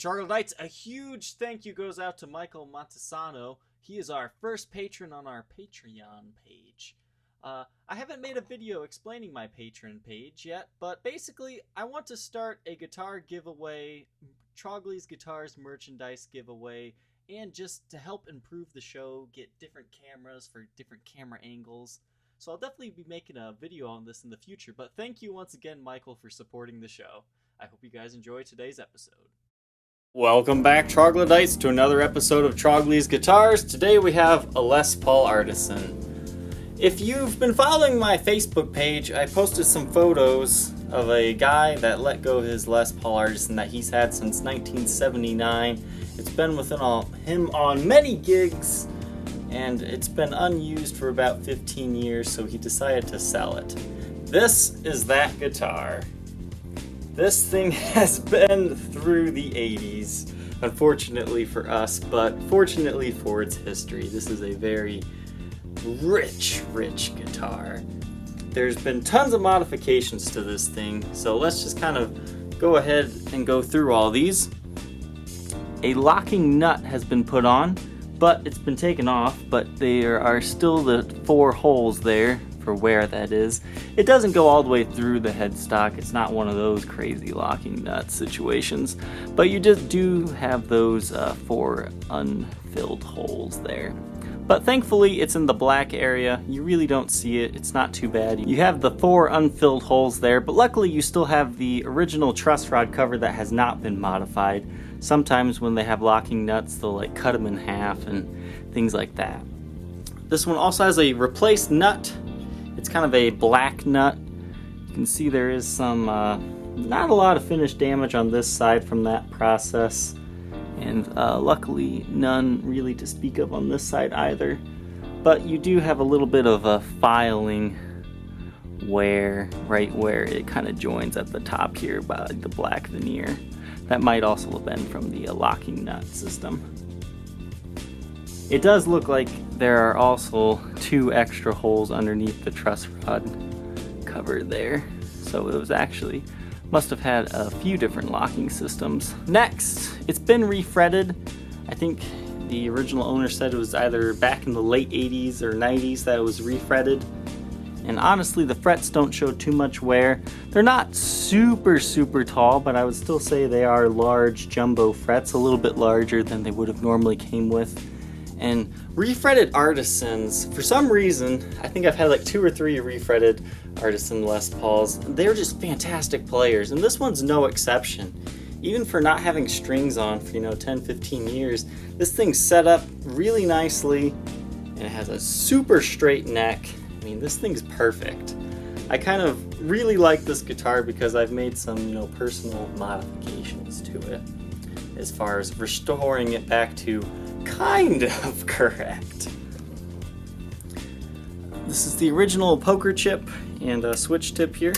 Troglodytes, a huge thank you goes out to Michael Montesano. He is our first patron on our Patreon page. I haven't made a video explaining my patron page yet, but basically I want to start a guitar giveaway, Trogly's Guitars merchandise giveaway, and just to help improve the show, get different cameras for different camera angles. So I'll definitely be making a video on this in the future, but thank you once again, Michael, for supporting the show. I hope you guys enjoy today's episode. Welcome back, Troglodytes, to another episode of Trogly's Guitars. Today we have a Les Paul Artisan. If you've been following my Facebook page, I posted some photos of a guy that let go his Les Paul Artisan that he's had since 1979. It's been with him on many gigs, and it's been unused for about 15 years, so he decided to sell it. This is that guitar. This thing has been through the 80s, unfortunately for us, but fortunately for its history. This is a very rich guitar. There's been tons of modifications to this thing, so let's just kind of go ahead and go through all these. A locking nut has been put on, but it's been taken off, but there are still the 4 holes there for where that is. It doesn't go all the way through the headstock. It's not one of those crazy locking nut situations, but you just do have those 4 unfilled holes there. But thankfully it's in the black area. You really don't see it. It's not too bad. You have the 4 unfilled holes there, but luckily you still have the original truss rod cover that has not been modified. Sometimes when they have locking nuts, they'll like cut them in half and things like that. This one also has a replaced nut. It's kind of a black nut. You can see there is some, not a lot of finish damage on this side from that process. And luckily none really to speak of on this side either. But you do have a little bit of a filing right where it kind of joins at the top here by the black veneer. That might also have been from the locking nut system. It does look like there are also 2 extra holes underneath the truss rod cover there. So it was actually, must have had a few different locking systems. Next, it's been refretted. I think the original owner said it was either back in the late 80s or 90s that it was refretted. And honestly, the frets don't show too much wear. They're not super tall, but I would still say they are large jumbo frets, a little bit larger than they would have normally came with. And refretted Artisans, for some reason, I think I've had like 2 or 3 refretted Artisan Les Pauls. They're just fantastic players, and this one's no exception. Even for not having strings on for 10-15 years, this thing's set up really nicely, and it has a super straight neck. I mean, this thing's perfect. I kind of really like this guitar because I've made some, personal modifications to it as far as restoring it back to kind of correct. This is the original poker chip and switch tip here.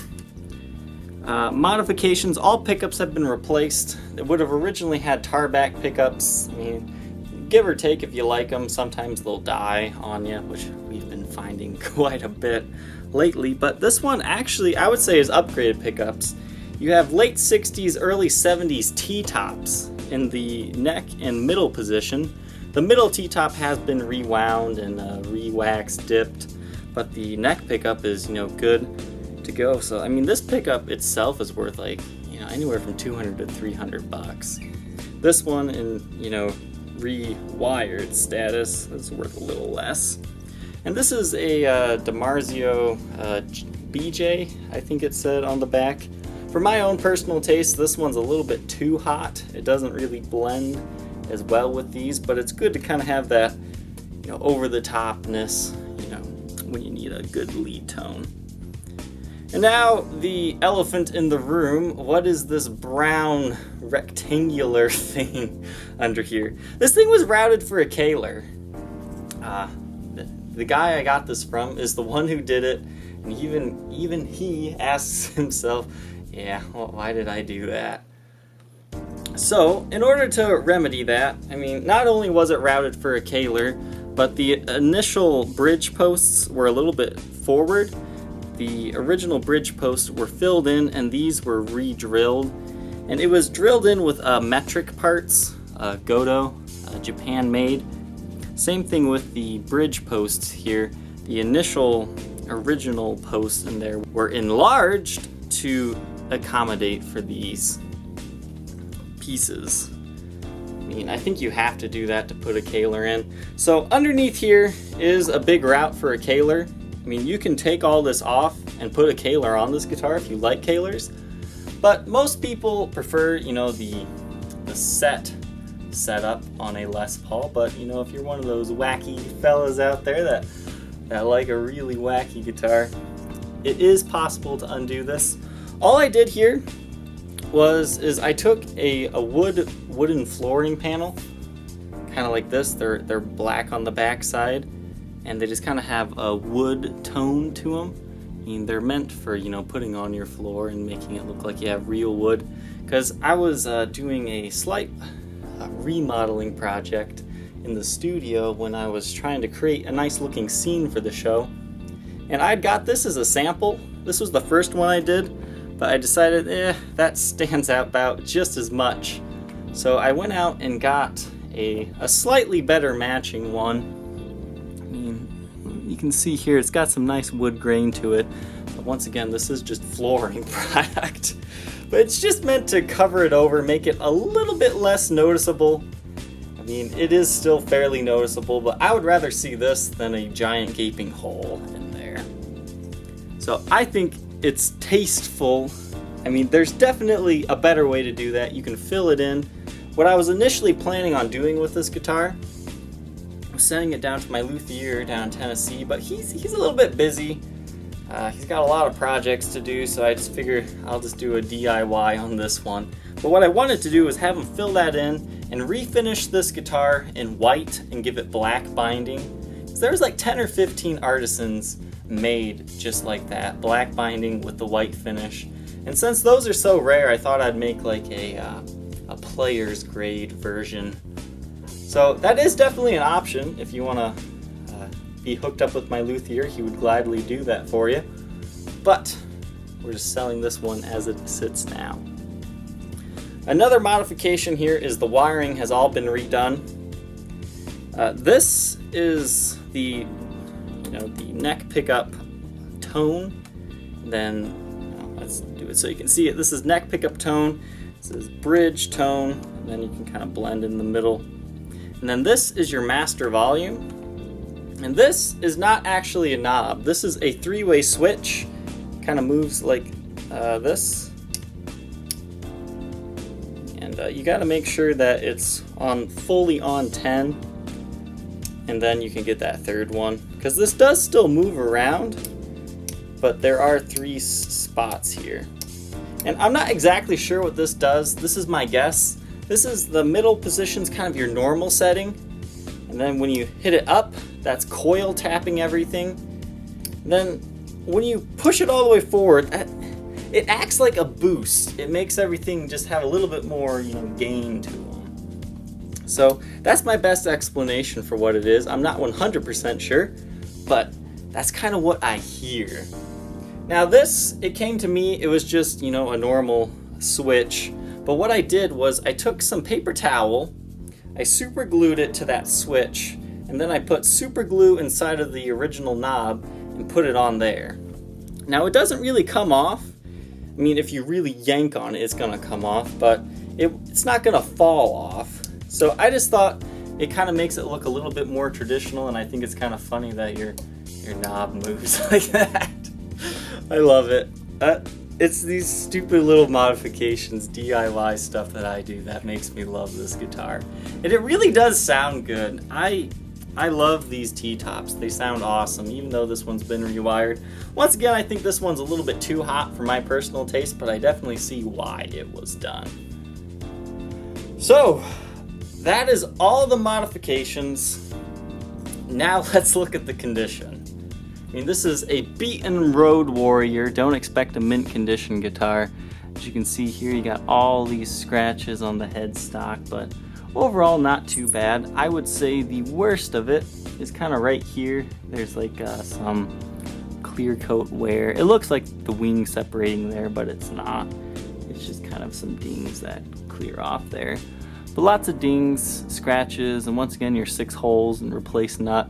Modifications, all pickups have been replaced. It would have originally had tar back pickups. I mean, give or take if you like them, sometimes they'll die on you, which we've been finding quite a bit lately. But this one actually, I would say, is upgraded pickups. You have late 60s, early 70s T-tops in the neck and middle position. The middle T-top has been rewound and re-wax dipped, but the neck pickup is, good to go. So, I mean, this pickup itself is worth like, anywhere from $200 to $300. This one in, rewired status is worth a little less. And this is a DiMarzio BJ, I think it said on the back. For my own personal taste, this one's a little bit too hot. It doesn't really blend as well with these, but it's good to kind of have that, over the topness, when you need a good lead tone. And now the elephant in the room. What is this brown rectangular thing under here? This thing was routed for a Kaler. The guy I got this from is the one who did it, and even he asks himself, yeah, well, why did I do that? So, in order to remedy that, I mean, not only was it routed for a Kaler, but the initial bridge posts were a little bit forward. The original bridge posts were filled in, and these were re-drilled. and it was drilled in with metric parts, Godo, Japan made. Same thing with the bridge posts here. The initial original posts in there were enlarged to accommodate for these pieces. I mean, I think you have to do that to put a caler in. So underneath here is a big route for a caler. I mean, you can take all this off and put a caler on this guitar if you like calers, but most people prefer, you know, the setup on a Les Paul. But you know, if you're one of those wacky fellas out there that like a really wacky guitar, it is possible to undo this. All I did here is I took a wooden flooring panel, kind of like this. They're black on the back side, and they just kind of have a wood tone to them. I mean, they're meant for, you know, putting on your floor and making it look like you have real wood. Because I was doing a slight remodeling project in the studio when I was trying to create a nice looking scene for the show, and I'd got this as a sample. This was the first one I did, but I decided that stands out about just as much. So I went out and got a slightly better matching one. I mean, you can see here it's got some nice wood grain to it, but once again, this is just flooring product. But it's just meant to cover it over, make it a little bit less noticeable. I mean, it is still fairly noticeable, but I would rather see this than a giant gaping hole in there. So I think it's tasteful. I mean, there's definitely a better way to do that. You can fill it in. What I was initially planning on doing with this guitar was sending it down to my luthier down in Tennessee, but he's a little bit busy. He's got a lot of projects to do, so I just figured I'll just do a DIY on this one. But what I wanted to do was have him fill that in and refinish this guitar in white and give it black binding. So there's like 10 or 15 Artisans made just like that, black binding with the white finish. And since those are so rare, I thought I'd make like a player's grade version. So that is definitely an option if you want to be hooked up with my luthier. He would gladly do that for you, but we're just selling this one as it sits now. Another modification here is the wiring has all been redone. This is the neck pickup tone. Then let's do it so you can see it. This is neck pickup tone. This is bridge tone, and then you can kind of blend in the middle. And then this is your master volume. And this is not actually a knob. This is a three-way switch. Kind of moves like this. And you got to make sure that it's fully on 10. And then you can get that third one. Because this does still move around, but there are 3 spots here. And I'm not exactly sure what this does. This is my guess. This is the middle position's kind of your normal setting. And then when you hit it up, that's coil tapping everything. And then when you push it all the way forward, it acts like a boost. It makes everything just have a little bit more, gain to them. So that's my best explanation for what it is. I'm not 100% sure, but that's kind of what I hear. Now this, it came to me, it was just, a normal switch. But what I did was I took some paper towel, I super glued it to that switch, and then I put super glue inside of the original knob and put it on there. Now it doesn't really come off. I mean, if you really yank on it, it's gonna come off, but it's not gonna fall off. So I just thought it kind of makes it look a little bit more traditional, and I think it's kind of funny that your knob moves like that. I love it. It's these stupid little modifications, DIY stuff that I do that makes me love this guitar. And it really does sound good. I love these T-tops. They sound awesome, even though this one's been rewired. Once again, I think this one's a little bit too hot for my personal taste, but I definitely see why it was done. So, that is all the modifications. Now let's look at the condition. I mean, this is a beaten road warrior. Don't expect a mint condition guitar. As you can see here, you got all these scratches on the headstock, but overall not too bad. I would say the worst of it is kind of right here. There's like some clear coat wear. It looks like the wing separating there, but it's not. It's just kind of some dings that clear off there. But lots of dings, scratches, and once again your 6 holes and replace nut.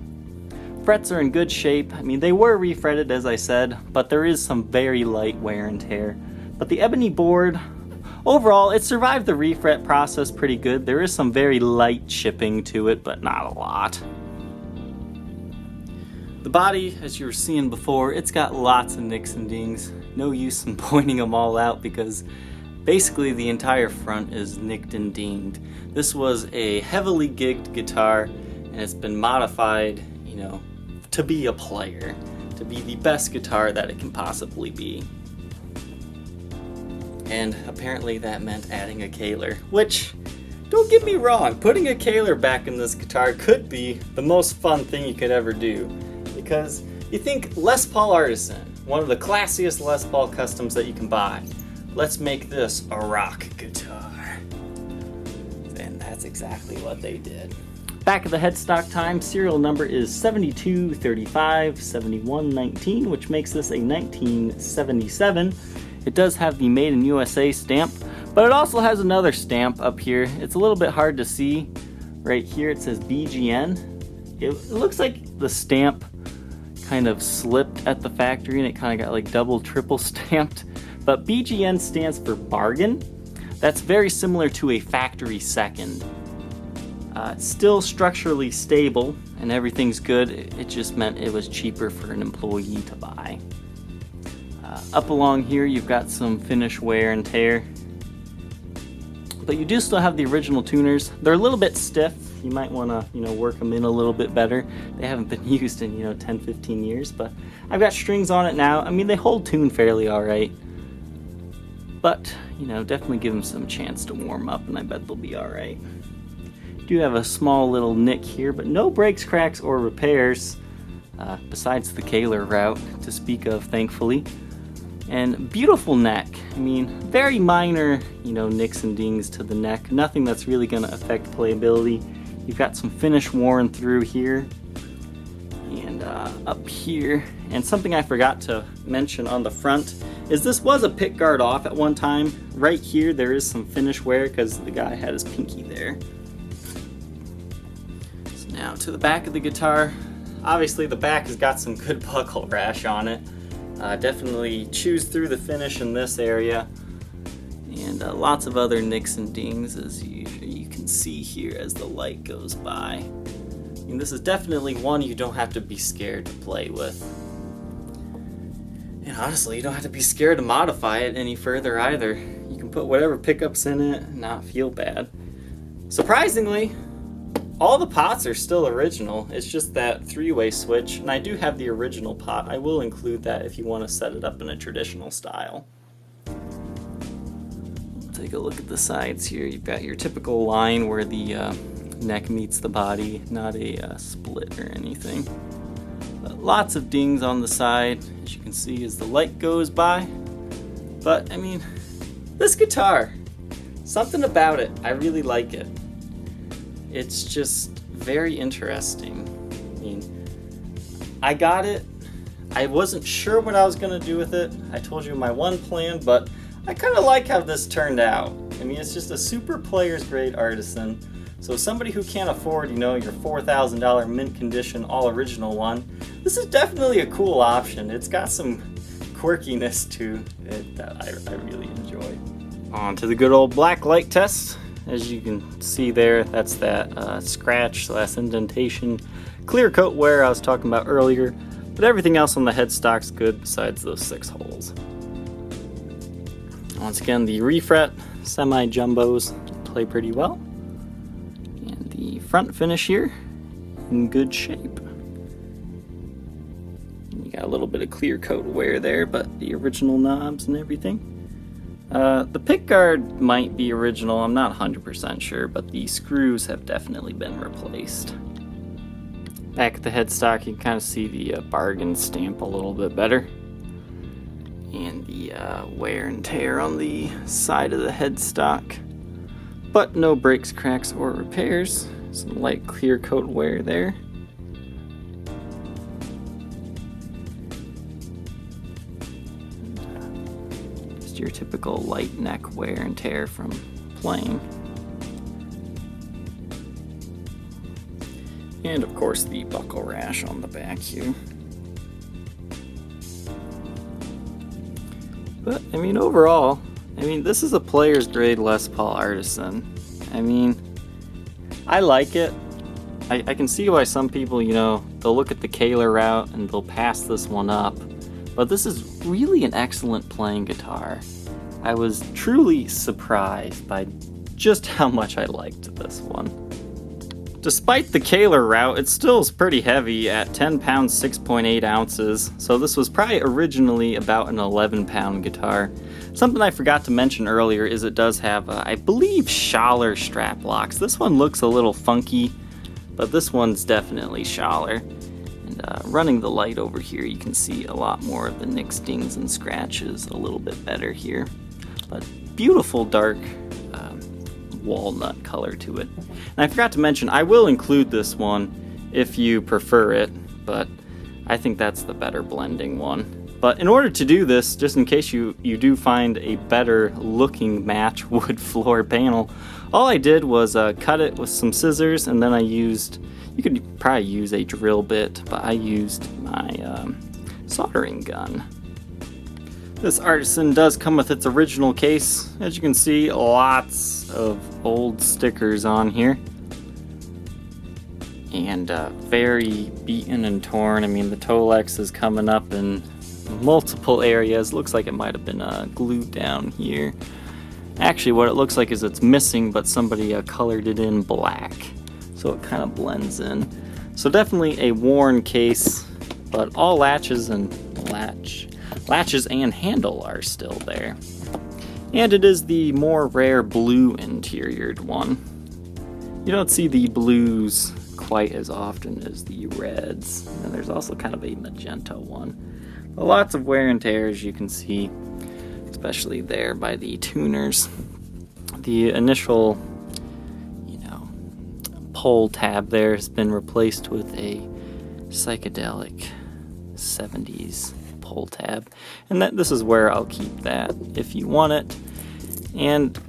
Frets are in good shape. I mean, they were refretted as I said, but there is some very light wear and tear. But the ebony board, overall, it survived the refret process pretty good. There is some very light chipping to it, but not a lot. The body, as you were seeing before, it's got lots of nicks and dings. No use in pointing them all out because basically the entire front is nicked and dinged. This was a heavily gigged guitar and it's been modified, you know, to be a player, to be the best guitar that it can possibly be. And apparently that meant adding a Kaler, which, don't get me wrong, putting a Kaler back in this guitar could be the most fun thing you could ever do. Because you think Les Paul Artisan, one of the classiest Les Paul customs that you can buy. Let's make this a rock guitar. And that's exactly what they did. Back of the headstock time, serial number is 72357119, which makes this a 1977. It does have the Made in USA stamp, but it also has another stamp up here. It's a little bit hard to see. Right here it says BGN. It looks like the stamp kind of slipped at the factory and it kind of got like double, triple stamped. But BGN stands for bargain. That's very similar to a factory second. Still structurally stable and everything's good. It just meant it was cheaper for an employee to buy. Up along here you've got some finish wear and tear. But you do still have the original tuners. They're a little bit stiff. You might want to, work them in a little bit better. They haven't been used in, 10, 15 years, but I've got strings on it now. I mean, they hold tune fairly all right. But, definitely give them some chance to warm up and I bet they'll be all right. Do have a small little nick here, but no breaks, cracks, or repairs, besides the Kaler route to speak of, thankfully. And beautiful neck. I mean, very minor, nicks and dings to the neck. Nothing that's really going to affect playability. You've got some finish worn through here and up here. And something I forgot to mention on the front is this was a pick guard off at one time. Right here there is some finish wear because the guy had his pinky there. So now to the back of the guitar. Obviously the back has got some good buckle rash on it. Definitely chews through the finish in this area. And lots of other nicks and dings as you can see here as the light goes by. And this is definitely one you don't have to be scared to play with. And honestly, you don't have to be scared to modify it any further either. You can put whatever pickups in it and not feel bad. Surprisingly, all the pots are still original. It's just that 3-way switch, and I do have the original pot. I will include that if you want to set it up in a traditional style. Take a look at the sides here. You've got your typical line where the neck meets the body, not a split or anything. But lots of dings on the side, as you can see as the light goes by. But I mean, this guitar, something about it, I really like it. It's just very interesting. I mean, I got it. I wasn't sure what I was gonna do with it. I told you my one plan, but I kind of like how this turned out. I mean, it's just a super player's grade Artisan. So somebody who can't afford, your $4,000 mint condition all original one, this is definitely a cool option. It's got some quirkiness to it that I really enjoy. On to the good old Blacklight test. As you can see there, that's that scratch / indentation clear coat wear I was talking about earlier, but everything else on the headstock's good besides those 6 holes. Once again, the refret semi-jumbos play pretty well, and the front finish here in good shape. You got a little bit of clear coat wear there, but the original knobs and everything. The pickguard might be original, I'm not 100% sure, but the screws have definitely been replaced. Back at the headstock, you can kind of see the bargain stamp a little bit better. And the wear and tear on the side of the headstock. But no breaks, cracks, or repairs. Some light clear coat wear there. just your typical light neck wear and tear from playing. And of course the buckle rash on the back here. But I mean, overall, this is a player's grade Les Paul Artisan. I like it. I can see why some people, they'll look at the Kahler route and they'll pass this one up. But this is really an excellent playing guitar. I was truly surprised by just how much I liked this one. Despite the Kahler route, it still is pretty heavy at 10 pounds 6.8 ounces, so this was probably originally about an 11-pound guitar. Something I forgot to mention earlier is it does have, I believe, Schaller strap locks. This one looks a little funky, but this one's definitely Schaller. And running the light over here, you can see a lot more of the nicks, dings, and scratches a little bit better here. But beautiful dark walnut color to it. And I forgot to mention, I will include this one if you prefer it, but I think that's the better blending one. But in order to do this, just in case you do find a better looking match wood floor panel, all I did was cut it with some scissors, and then I used, you could probably use a drill bit, but I used my soldering gun. This Artisan does come with its original case. As you can see, lots of old stickers on here. And very beaten and torn. The Tolex is coming up in multiple areas. Looks like it might have been glued down here. Actually, what it looks like is it's missing, but somebody colored it in black. So it kind of blends in. So definitely a worn case, but all latches and handle are still there. And it is the more rare blue interiored one. You don't see the blues quite as often as the reds. And there's also kind of a magenta one. But lots of wear and tear, as you can see, especially there by the tuners. The initial, pull tab there has been replaced with a psychedelic 70s pull tab, and this is where I'll keep that if you want it. And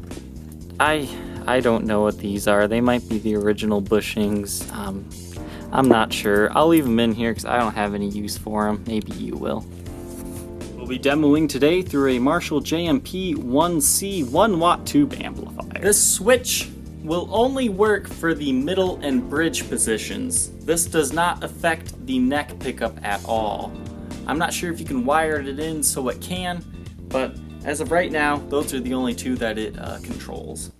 I don't know what these are. They might be the original bushings. I'm not sure. I'll leave them in here because I don't have any use for them. Maybe you will. We'll be demoing today through a Marshall JMP 1C 1-watt tube amplifier. This switch will only work for the middle and bridge positions. This does not affect the neck pickup at all. I'm not sure if you can wire it in so it can, but as of right now, those are the only two that it controls.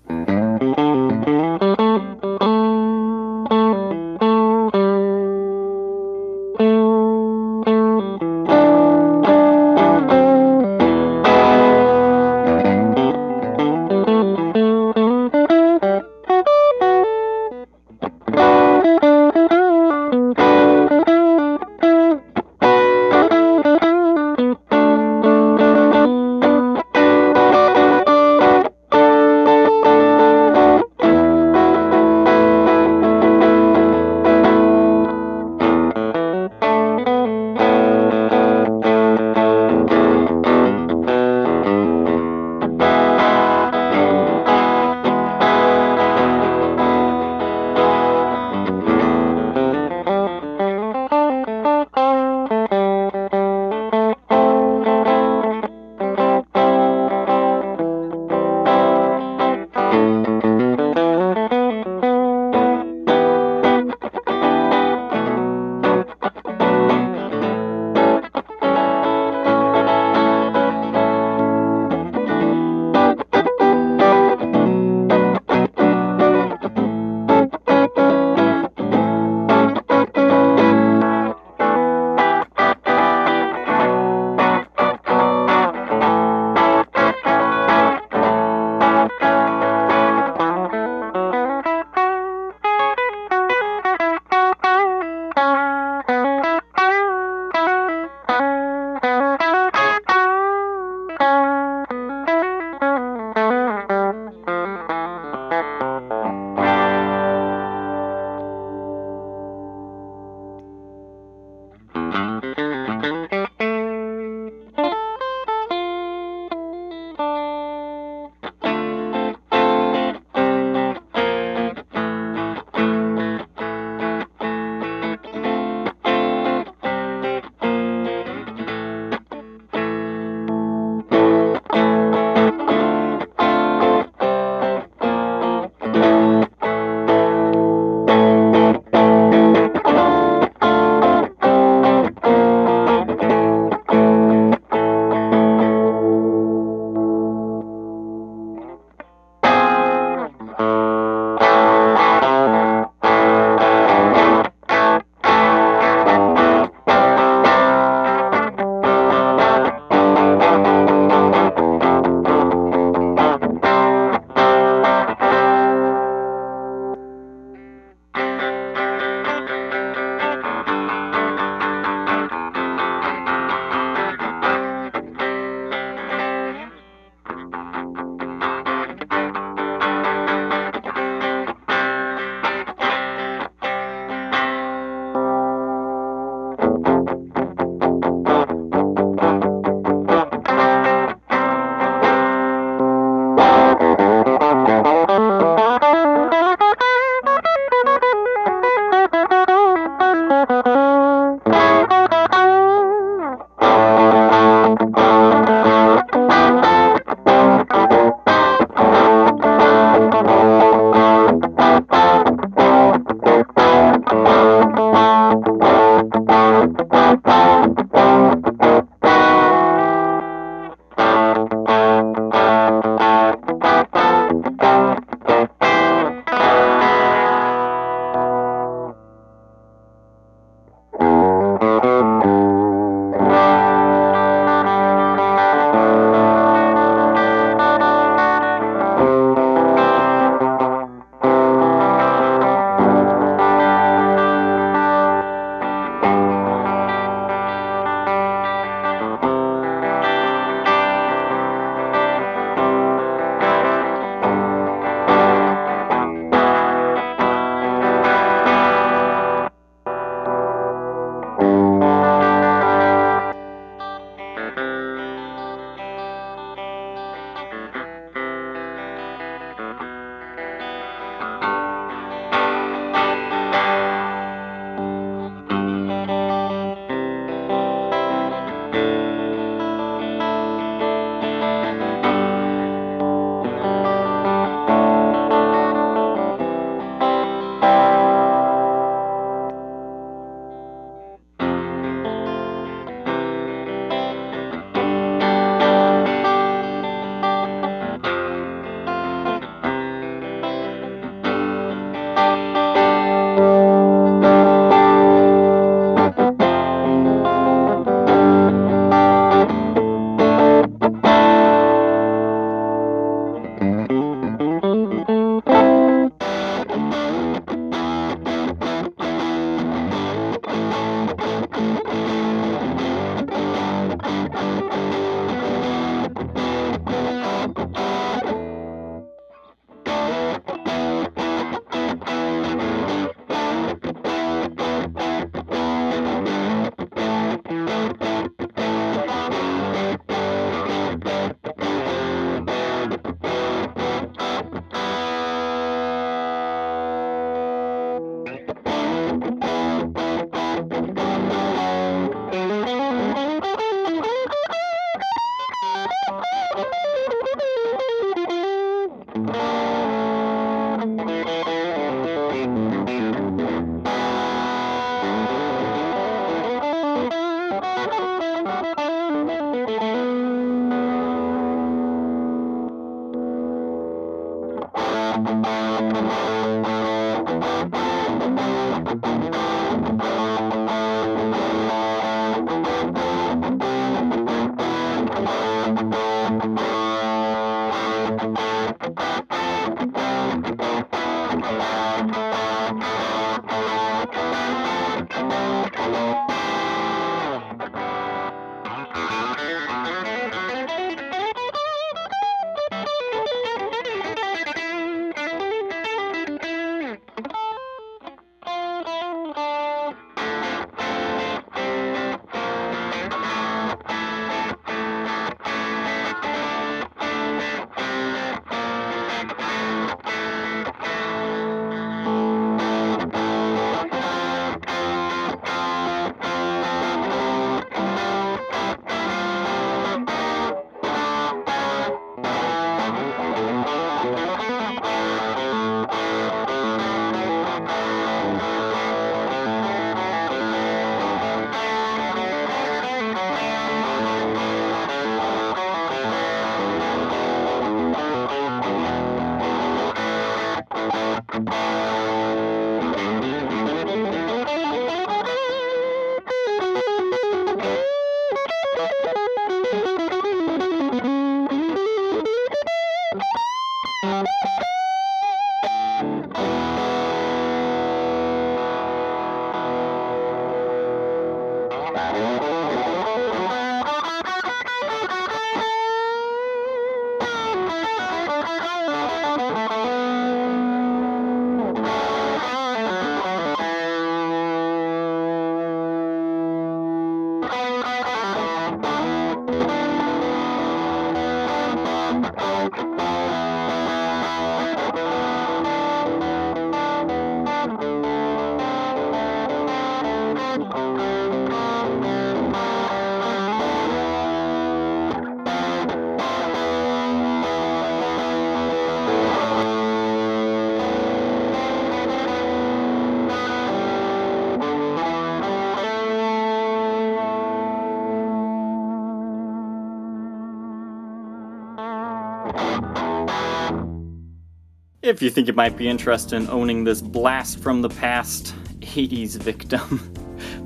If you think you might be interested in owning this blast from the past 80s victim,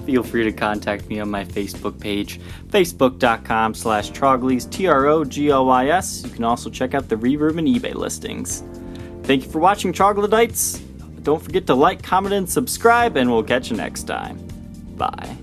feel free to contact me on my Facebook page, facebook.com/Troglys, Troglys. You can also check out the Reverb and eBay listings. Thank you for watching, Troglodytes. Don't forget to like, comment, and subscribe, and we'll catch you next time. Bye.